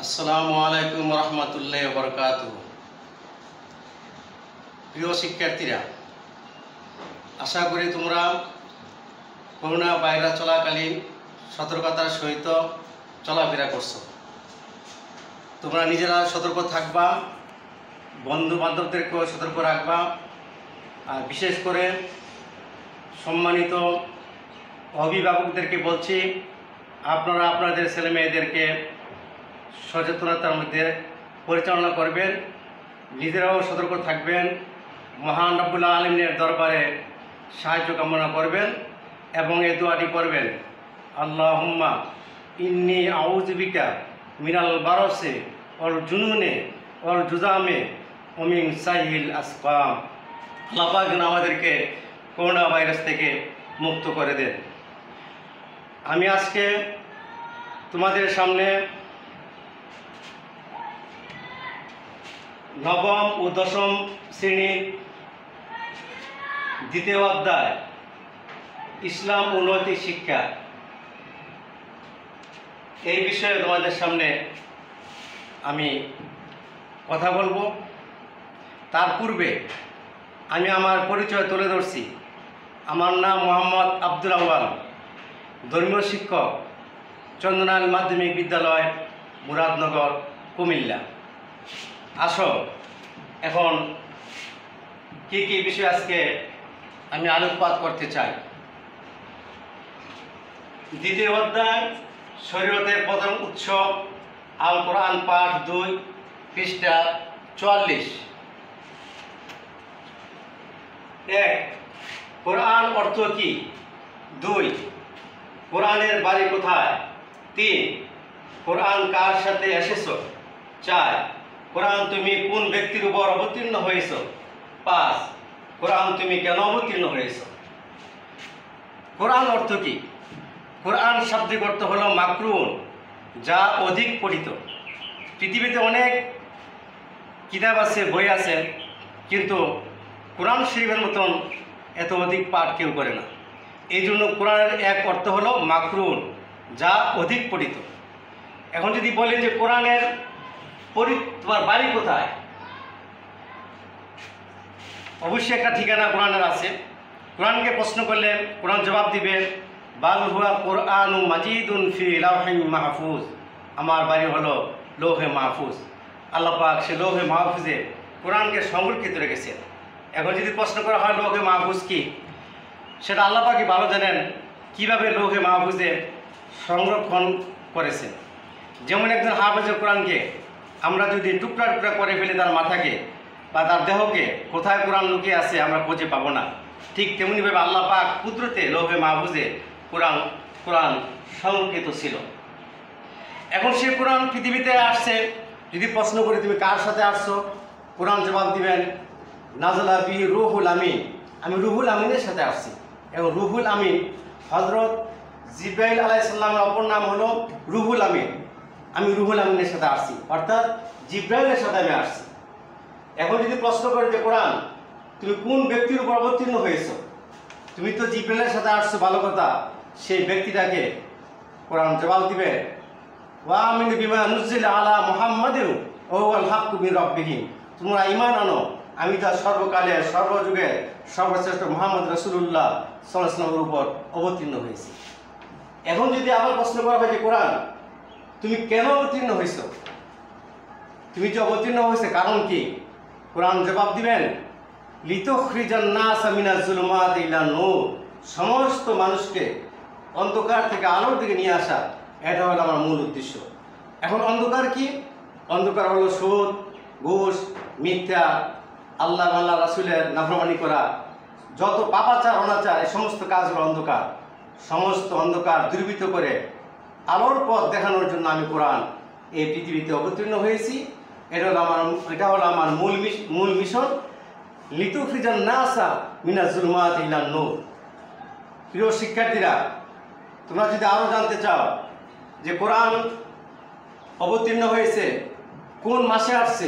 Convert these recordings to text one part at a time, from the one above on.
আসসালামু আলাইকুম রহমতুল্লাহ বরকাতুহ। প্রিয় শিক্ষার্থীরা, আশা করি তোমরা করোনা ভাইরাস চলাকালীন সতর্কতার সহিত চলাফেরা করছো। তোমরা নিজেরা সতর্ক থাকবা, বন্ধু বান্ধবদেরকেও সতর্ক রাখবা। আর বিশেষ করে সম্মানিত অভিভাবকদেরকে বলছি, আপনারা আপনাদের ছেলে মেয়েদেরকে সচেতনতার মধ্যে পরিচালনা করবেন, নিজেরাও সতর্ক থাকবেন, মহান রব্বুল আলামিনের দরবারে সাহায্য কামনা করবেন এবং এই দোয়াটি করবেন, আল্লাহুম্মা ইন্নী আউযু বিকা মিনাল বারসে ওয়াল জুনুনে ওয়াল জুজামে ওয়া মিন সাইয়িল আসকাম। আল্লাহ পাক যেন আমাদেরকে করোনা ভাইরাস থেকে মুক্ত করে দেন। আমি আজকে তোমাদের সামনে নবম ও দশম শ্রেণীর দ্বিতীয় অধ্যায় ইসলাম ও নৈতিক শিক্ষা এই বিষয়ে তোমাদের সামনে আমি কথা বলবো। তার পূর্বে আমি আমার পরিচয় তুলে ধরছি। আমার নাম মোহাম্মদ আব্দুল আউয়াল, ধর্মীয় শিক্ষক, চন্দনাল মাধ্যমিক বিদ্যালয়, মুরাদনগর, কুমিল্লা। আসো, এখন কি কি বিষয় আজকে আমি আলোকপাত করতে চাই। দ্বিতীয় অধ্যায় শরীয়তের প্রথম উৎস, আল কোরআন পাঠ 2 পৃষ্ঠা 44। 1. কোরআন অর্থ কি? 2. কোরআনের বাড়ি কোথায়? 3. কোরআন কার সাথে এসেছ? 4. কোরআন তুমি কোন ব্যক্তির উপর অবতীর্ণ হয়েছ? 5. কোরআন তুমি কেন অবতীর্ণ হয়েছ? কোরআন অর্থ কি? কোরআন শাব্দিক অর্থ হলো মাকরুন, যা অধিক পঠিত। পৃথিবীতে অনেক কিতাব আছে, বই আছে, কিন্তু কোরআন শরীফের মতন এত অধিক পাঠ কেউ করে না। এই জন্য কোরআনের এক অর্থ হলো মাকরুন, যা অধিক পঠিত। এখন যদি বলি যে কোরআনের তোমার বাড়ি কোথায়, অবশ্যই একটা ঠিকানা কোরআনের আছে। কোরআনকে প্রশ্ন করলে কোরআন জবাব দিবে, বাল হুয়া কোরআনুম মাজিদুন ফি লাওহিম মাহফুজ। আমার বাড়ি হলো লৌহে মাহফুজ। আল্লাহ পাক সে লৌহে মাহফুজে কোরআনকে সংরক্ষিত রেখেছে। এখন যদি প্রশ্ন করা হয় লৌহে মাহফুজ কি, সেটা আল্লাহ পাকই ভালো জানেন কীভাবে লৌহে মাহফুজে সংরক্ষণ করেছে। যেমন একজন হাফেজে কোরআনকে আমরা যদি টুকরা টুকরা করে ফেলি তার মাথাকে বা তার দেহকে, কোথায় কোরআন লুকিয়ে আছে আমরা খুঁজে পাবো না। ঠিক তেমনিভাবে আল্লাহ পাক কুদরতে লৌহে মাহফুজে কোরআন সংরক্ষিত ছিল। এখন সে কোরআন পৃথিবীতে আসছে। যদি প্রশ্ন করি তুমি কার সাথে আসছো, কোরআন জবাব দিবেন, নাজলা বি রুহুল আমিন, আমি রুহুল আমিনের সাথে আসছি। এবং রুহুল আমিন হজরত জিব্রাইল আলাইহিস সালামের অপর নাম হলো রুহুল আমিন। আমি রুহুল আমিনের সাথে আসছি, অর্থাৎ জিব্রাইলের সাথে আমি আসছি। এখন যদি প্রশ্ন করে যে কোরআন তুমি কোন ব্যক্তির উপর অবতীর্ণ হয়েছ, তুমি তো জিব্রাইলের সাথে আসছো, ভালো কথা, সেই ব্যক্তিটাকে কোরআন জবাব দিবে, ওয়া আমিনু বিমা নুজিলা আলা মুহাম্মাদিন ওয়া হুয়াল হাক্কু মির রাব্বিহিম। তোমরা ঈমান আনো, আমি তার সর্বকালের সর্বযুগের সর্বশ্রেষ্ঠ মুহাম্মদ রাসূলুল্লাহ সাল্লাল্লাহু আলাইহি ওয়াসাল্লামের উপর অবতীর্ণ হয়েছি। এখন যদি আবার প্রশ্ন করা হয় যে কোরআন তুমি কেন অবতীর্ণ হয়েছ, তুমি যে অবতীর্ণ হয়েছে কারণ কি, কোরআন জবাব দিবেন, লিতুখরিজান নাসা মিনাজ যুলুমাতি ইলান নূর। সমস্ত মানুষকে অন্ধকার থেকে আলোর দিকে নিয়ে আসা, এটা হলো আমার মূল উদ্দেশ্য। এখন অন্ধকার কি? অন্ধকার হলো সুদ, ঘুষ, মিথ্যা, আল্লাহ রাসূলের নাফরমানি করা, যত পাপাচার অনাচার, এই সমস্ত কাজ হলো অন্ধকার। সমস্ত অন্ধকার দূরীভূত করে আলোর পথ দেখানোর জন্য আমি কোরআন এই পৃথিবীতে অবতীর্ণ হয়েছি। এটা হলো আমার মূল মিশন, লিতুখরিজান নাসা মিনাজ যুলুমাতি ইলান নূর। প্রিয় শিক্ষার্থীরা, তোমরা যদি আরও জানতে চাও যে কোরআন অবতীর্ণ হয়েছে কোন মাসে আসছে,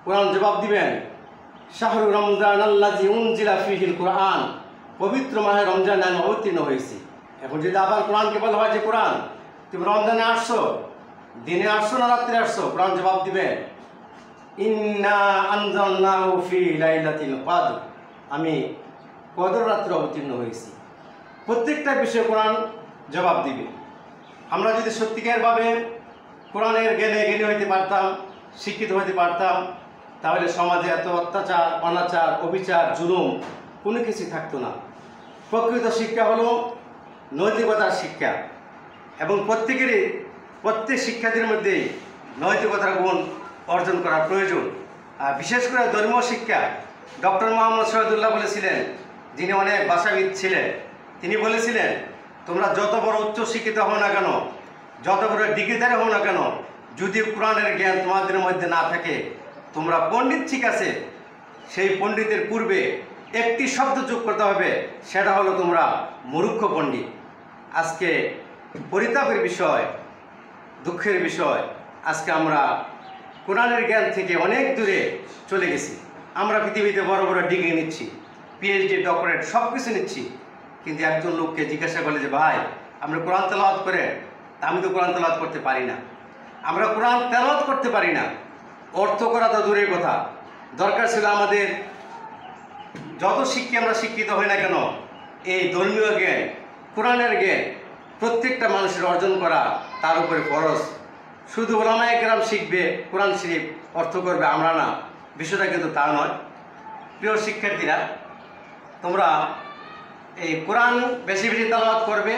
কোরআন জবাব দিবেন, শাহরু রমজান আল্লাযী উনজিলা ফীহিল কোরআন। পবিত্র মাহে রমজানে আমি অবতীর্ণ হয়েছি। এখন যদি আবার কোরআনকে বলা হয় যে কোরআন তুমি রমজানে আসছো, দিনে আসছো না রাত্রে আসছো? কোরআন জবাব দিবে ইন্না আনজালনাহু ফি লাইলাতিল কদর, আমি কদর রাত্রে অবতীর্ণ হয়েছি। প্রত্যেকটা বিষয়ে কোরআন জবাব দিবে। আমরা যদি সত্যিকারভাবে কোরআনের জ্ঞানে জ্ঞানী হইতে পারতাম, শিক্ষিত হইতে পারতাম, তাহলে সমাজে এত অত্যাচার, অনাচার, অবিচার, জুলুম কোনো কিছু থাকতো না। প্রকৃত শিক্ষা হলো নৈতিকতার শিক্ষা, এবং প্রত্যেক শিক্ষার্থীর মধ্যে নৈতিকতার গুণ অর্জন করা প্রয়োজন। আর বিশেষ করে ধর্মীয় শিক্ষা। ডক্টর মোহাম্মদ শহীদুল্লাহ বলেছিলেন, যিনি অনেক ভাষাবিদ ছিলেন, তিনি বলেছিলেন, তোমরা যত বড় উচ্চ শিক্ষিত হও না কেন, যত বড় ডিগ্রিধারী হও না কেন, যদি কোরআনের জ্ঞান তোমাদের মধ্যে না থাকে, তোমরা পণ্ডিত ঠিক আছে, সেই পণ্ডিতের পূর্বে একটি শব্দ যোগ করতে হবে, সেটা হলো তোমরা মূর্খ পণ্ডিত। আজকে পরিতাপের বিষয়, দুঃখের বিষয়, আজকে আমরা কোরআনের জ্ঞান থেকে অনেক দূরে চলে গেছি। আমরা পৃথিবীতে বড় বড় ডিগ্রি নিচ্ছি, পিএইচডি, ডক্টরেট সব কিছু নিচ্ছি, কিন্তু একজন লোককে জিজ্ঞাসা করলে যে ভাই আমরা কোরআন তেলাওয়াত করে, আমি তো কোরআন তেলাওয়াত করতে পারি না। আমরা কোরআন তেলাওয়াত করতে পারি না, অর্থ করা তো দূরের কথা। দরকার ছিল আমাদের যত আমরা শিক্ষিত হই না কেন, এই ধর্মীয় জ্ঞান, কোরআনের জ্ঞান প্রত্যেকটা মানুষের অর্জন করা তার উপরে ফরজ। শুধু ওলামায়ে কেরাম শিখবে, কোরআন শরীফ অর্থ করবে, আমরা না, বিষয়টা কিন্তু তা নয়। প্রিয় শিক্ষার্থীরা, তোমরা এই কোরআন বেশি বেশি তেলাওয়াত করবে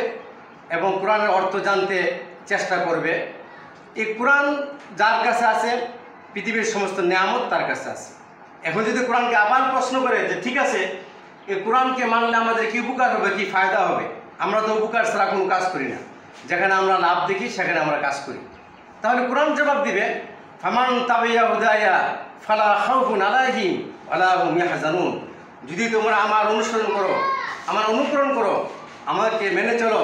এবং কোরআনের অর্থ জানতে চেষ্টা করবে। এই কোরআন যার কাছে আছে, পৃথিবীর সমস্ত নিয়ামত তার কাছে আছে। এখন যদি কোরআনকে আবার প্রশ্ন করে যে ঠিক আছে, এই কোরআনকে মানলে আমাদের কি উপকার হবে, কি ফায়দা হবে? আমরা তো উপকার ছাড়া কোনো কাজ করি না, যেখানে আমরা লাভ দেখি সেখানে আমরা কাজ করি। তাহলে কোরআন জবাব দিবে ফামান তাবিয়া হুদায়া ফালা খাউফুন আলাইহিম ওয়ালা হুম ইয়াহজানুন। যদি তোমরা আমার অনুসরণ করো, আমার অনুকরণ করো, আমাকে মেনে চলো,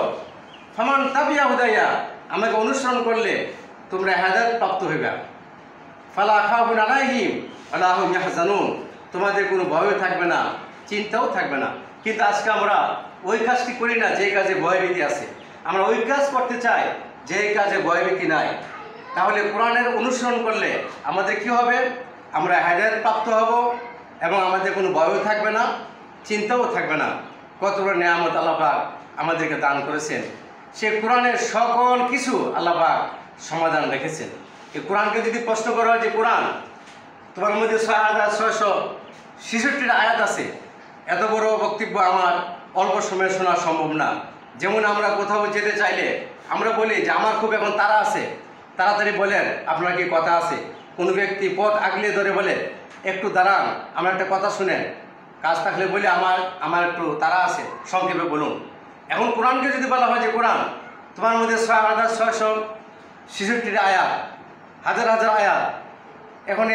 ফামান তাবিয়া হুদায়া, আমাকে অনুসরণ করলে তোমরা হেদায়েত প্রাপ্ত হইবে, ফালা খাউফুন আলাইহিম ওয়ালা হুম ইয়াহজানুন, তোমাদের কোনো ভয়ও থাকবে না, চিন্তাও থাকবে না। কিন্তু আজকে আমরা ওই কাজটি করি না যে কাজে ভয়ভীতি আছে, আমরা ওই কাজ করতে চাই যে কাজে ভয়ভীতি নাই। তাহলে কোরআনের অনুসরণ করলে আমাদের কি হবে? আমরা হেদায়েত প্রাপ্ত হব এবং আমাদের কোনো ভয়ও থাকবে না, চিন্তাও থাকবে না। কত বড় নিয়ামত আল্লাহ পাক আমাদেরকে দান করেছেন। সে কোরআনের সকল কিছু আল্লাহ পাক সমাধান রেখেছেন। এই কোরআনকে যদি প্রশ্ন করা হয় যে কোরআন তোমার মধ্যে 6666টা আয়াত আছে, এত বড় বক্তব্য আমার অল্প সময়ে শোনা সম্ভব না। যেমন আমরা কোথাও যেতে চাইলে আমরা বলি যে আমার খুব এখন তাড়া আছে, তাড়াতাড়ি বলেন আপনার কি কথা আছে। কোনো ব্যক্তি পথ আগলে ধরে বলে একটু দাঁড়ান, আমার একটা কথা শুনেন। কাজ থাকলে বলে আমার একটু তাড়া আছে, সংক্ষেপে বলুন। এখন কোরআনকে যদি বলা হয় যে কোরআন তোমার মধ্যে 6666টা আয়াত, হাজার হাজার আয়াত, এখন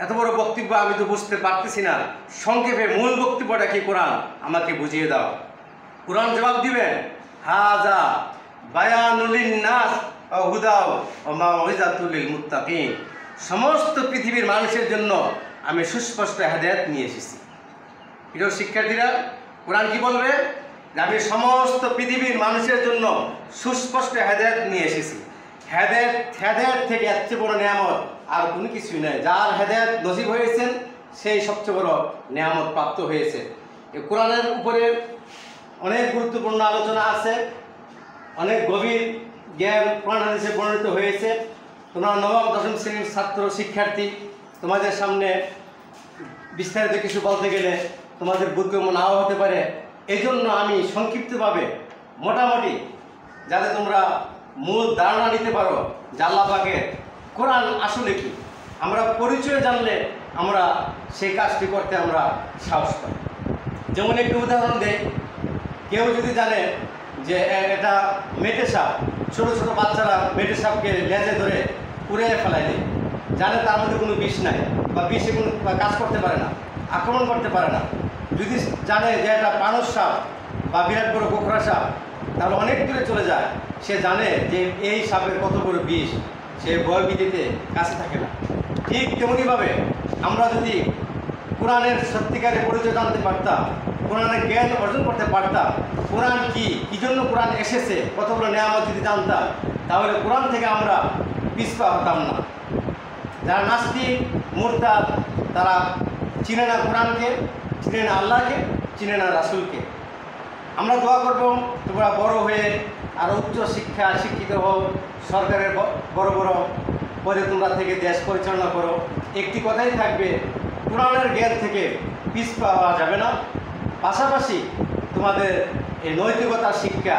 এত বড় বক্তব্য আমি তো বুঝতে পারতেছি না, সংক্ষেপে মূল বক্তব্যটা কি কোরআন আমাকে বুঝিয়ে দাও। কোরআন জবাব দিবেন হাযা বায়ানুল লিন-নাস ওয়া হুদাও ওয়া মাউইযাতুল লিল মুত্তাকিন। সমস্ত পৃথিবীর মানুষের জন্য আমি সুস্পষ্ট হেদায়েত নিয়ে এসেছি। প্রিয় শিক্ষার্থীরা, কোরআন কি বলবে? যে আমি সমস্ত পৃথিবীর মানুষের জন্য সুস্পষ্ট হেদায়েত নিয়ে এসেছি। হেদায়েত থেকে এত বড় নিয়ামত আর কোনো কিছুই নাই। যার হেদায়েত নসিব হয়েছেন সেই সবচেয়ে বড় নিয়ামত প্রাপ্ত হয়েছে। এই কোরআনের উপরে অনেক গুরুত্বপূর্ণ আলোচনা আছে, অনেক গভীর জ্ঞান কোরআন হাদিসে বর্ণিত হয়েছে। তোমরা নবম দশম শ্রেণীর ছাত্র শিক্ষার্থী, তোমাদের সামনে বিস্তারিত কিছু বলতে গেলে তোমাদের বোধগম্য নাও হতে পারে। এই জন্য আমি সংক্ষিপ্তভাবে মোটামুটি যাতে তোমরা মূল ধারণা নিতে পারো যে আল্লাহ পাকের কোরআন আসলে কি, আমরা পরিচয় জানলে আমরা সেই কাজটি করতে আমরা সাহস পাই। যেমন একটি উদাহরণ দেই, কেউ যদি জানে যে এটা মেটে সাপ, ছোটো ছোটো বাচ্চারা মেটে সাপকে লেজে ধরে পুড়ে ফেলাই দেয়, জানে তার মধ্যে কোনো বিষ নাই বা বিষে কোনো কাজ করতে পারে না, আক্রমণ করতে পারে না। যদি জানে যে এটা পানস সাপ বা বিরাট বড় গোখরা সাপ, তাহলে অনেক দূরে চলে যায়। সে জানে যে এই সাপের কত বড় বিষ, সে ভয়ভীতিতে কাছে থাকে না। ঠিক তেমনিভাবে আমরা যদি কোরআনের সত্যিকারের পরিচয় জানতে পারতাম, কোরআনের জ্ঞান অর্জন করতে পারতাম, কোরআন কী জন্য কোরআন এসেছে, কত বড় নিয়ামত যদি জানতাম, তাহলে কোরআন থেকে আমরা পিছপা হতাম না। যারা নাস্তিক মুরতাদ তারা চিনে না কোরআনকে, চিনে না আল্লাহকে, চিনে না রাসূলকে। আমরা দোয়া করব তোমরা বড় হয়ে আরও উচ্চ শিক্ষা শিক্ষিত হও, সরকারের বড় বড় পদে তোমরা থেকে দেশ পরিচালনা করো। একটি কথাই থাকবে, কোরআনের জ্ঞান থেকে পিছপা হওয়া যাবে না। পাশাপাশি তোমাদের এই নৈতিকতার শিক্ষা,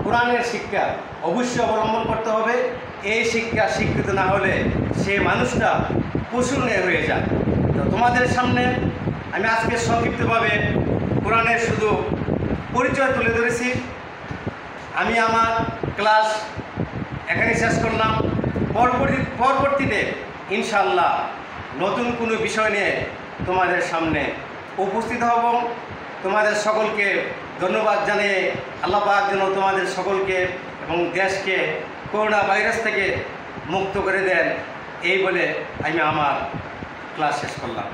কোরআনের শিক্ষা অবশ্যই অবলম্বন করতে হবে। এই শিক্ষা শিক্ষিত না হলে সে মানুষটা পশুর ন্যায় হয়ে যায়। তো তোমাদের সামনে আমি আজকে সংক্ষিপ্তভাবে কোরআনের শুধু পরিচয় তুলে ধরেছি। আমি আমার ক্লাস এখানে শেষ করলাম। পরবর্তীতে ইনশাআল্লাহ নতুন কোনো বিষয় নিয়ে তোমাদের সামনে উপস্থিত হব। তোমাদের সকলকে ধন্যবাদ জানিয়ে আল্লাহ পাক যেন তোমাদের সকলকে এবং দেশকে করোনা ভাইরাস থেকে মুক্ত করে দেন, এই বলে আমি আমার ক্লাস শেষ করলাম।